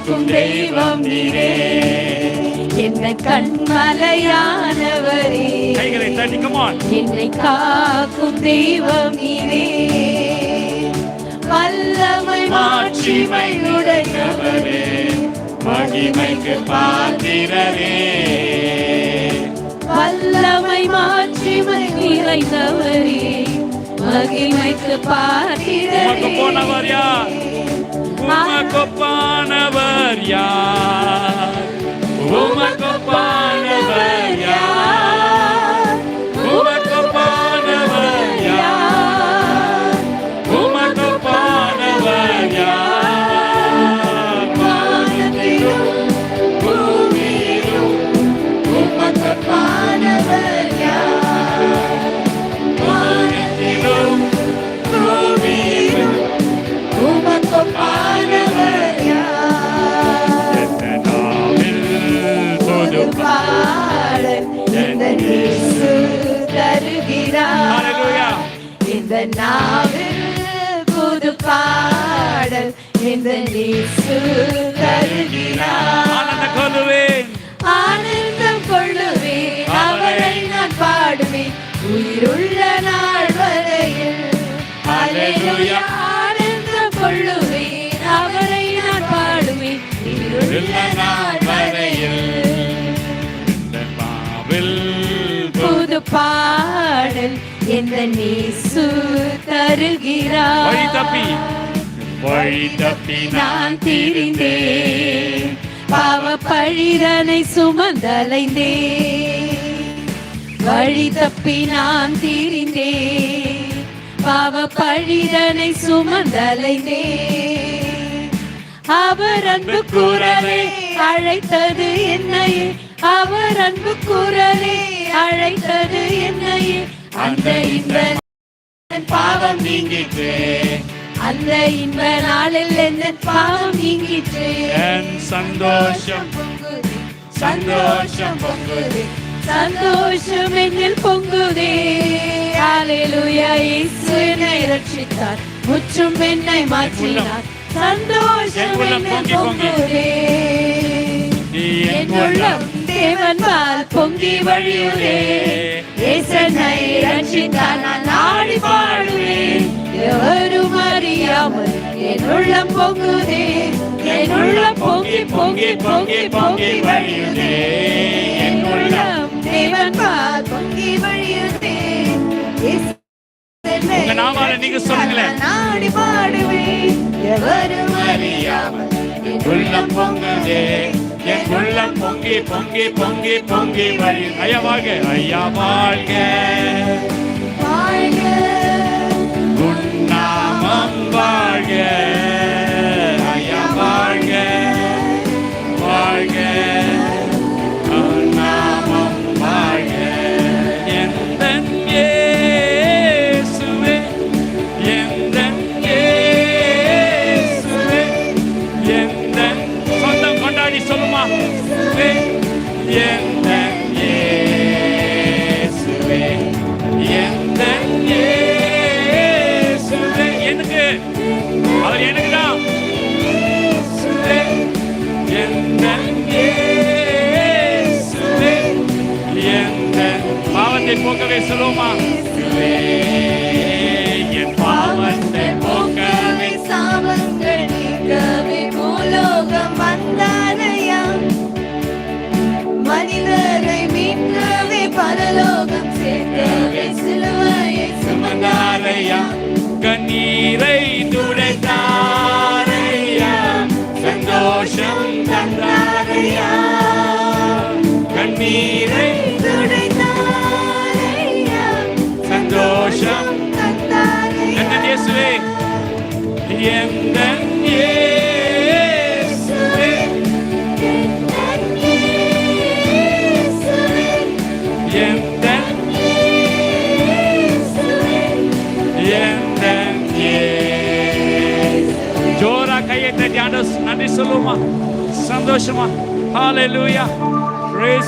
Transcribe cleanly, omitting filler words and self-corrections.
காக்கும் தெய்வம் நீரே, என்னை கண்மலையானவரே, கைகளை தட்டி come on. என்னை காக்கும் தெய்வம் நீரே, வல்லமை மாட்சிமை உடையவரே, மகிமைக்கு பாத்திரரே, வல்லமை மாட்சிமை நிறைந்தவரே, மகிமைக்கு பாத்திரரே. உமக்கு போனவர் யார்? உமக்கு போனவர் யார்? உமக்கு போனவர் யார்? உமக்கு போனவர் யார்? உமக்கு போனவர் யார்? வானத்திலும் பூமியிலும் உமக்கு பானவர் யார்? வானத்திலும் பூமியிலும் உமக்கு பானவர் யார்? புது பாடல் இந்த இயேசு தருகிறார். Hallelujah. இந்த நாவில் புது பாடல் இந்த இயேசு தருகிறார். ஆனந்தம் கொள்ளுவேன், ஆனந்தம் கொள்ளுவேன், அவரை நான் பாடுவேன் உயிருள்ள நாள் வரையில். அல்லேலூயா. ஆனந்தம் கொள்ளுவேன், அவரை நான் பாடுவேன் உயிருள்ள நாள் வரையில். புது பாடல் எந்த இயேசு தருகிறார். வழி தப்பி நான் திரிந்தேன், பாவ பழிதனை சுமந்தலைந்தேன். வழி தப்பி நான் திரிந்தேன், பாவ பழிதனை சுமந்தலைந்தேன். அவர் அன்பு குரலே அழைத்தது என்னையே, அவர் அன்பு குரலே அழைத்தது என்னையே. அந்த இன்ப பாவம் நீங்கிற்று, அந்த இன்ப நாளில் என் பாவம் நீங்கிற்று. என் சந்தோஷம் பொங்குதே, சந்தோஷம் பொங்குதே, சந்தோஷம் என்னில் பொங்குதே. அல்லேலூயா. இயேசு என்னை ரட்சித்தார், முற்றும் என்னை மாற்றினார், சந்தோஷம் என்னில் பொங்குதே. என் உள்ளம் தேவன் பால் பொங்கி வழியுதே, இயேசுவை ரட்சித்தார், நான் நாடி பாடுவேன். எவரும் அறியாமல் என் உள்ளம் பொங்குதே, என் உள்ளம் பொங்கி பொங்கி பொங்கி பொங்கி வழியுதே. என் உள்ளம் தேவன் பால் பொங்கி வழியுதே, உங்க நாமால நீங்க சொல்லுங்களேன். நாடி பாடுவேன். எவரும் அறியாமல் என் உள்ளம் பொங்குதே, என் உள்ளம் பொங்கி பொங்கி பொங்கி பொங்கி வழி. ஐயா வாழ்க, ஐயா வாழ்க, வாழ்க, உன் நாமம் வாழ்க. ஐயா வாழ்க, வாழ்க, உன் நாமம் வாழ்க. எந்தன் இயேசுவே, எந்தன் இயேசுவே, எந்தன் சொந்தம் கொண்டாடி சொல்லுமா. எந்தன் இயேசுவே, எந்தன் இயேசுவே. எனக்கு அவர் எனக்கு தான். எந்தன் இயேசுவே, எந்தன் பாவத்தை போக்கவே சொல்லுமா. என் பாவத்தை போக்கவே, சாபங்கள் நீக்கவே பூலோகம் வந்தாரையா, மனிதரை மீட்கவே பரலோகம் சேர்க்கவே சிலுவையை சுமந்தாரையா. கண்ணீரை துடைத்தாரையா, சந்தோஷம் தந்தாரையா. கண்ணீரை துடைத்தாரையா, சந்தோஷம் தந்தாரையா. எந்தன் இயேசுவே, எந்தன் இயேசுவே, எந்தன் இயேசுவே, எந்தன் இயேசுவே, எந்தன் இயேசுவே. ஜோரா கையை தட்டி ஆண்டவருக்கு நன்றி சொல்லுமா, சந்தோஷமா. ஹalleluya. Praise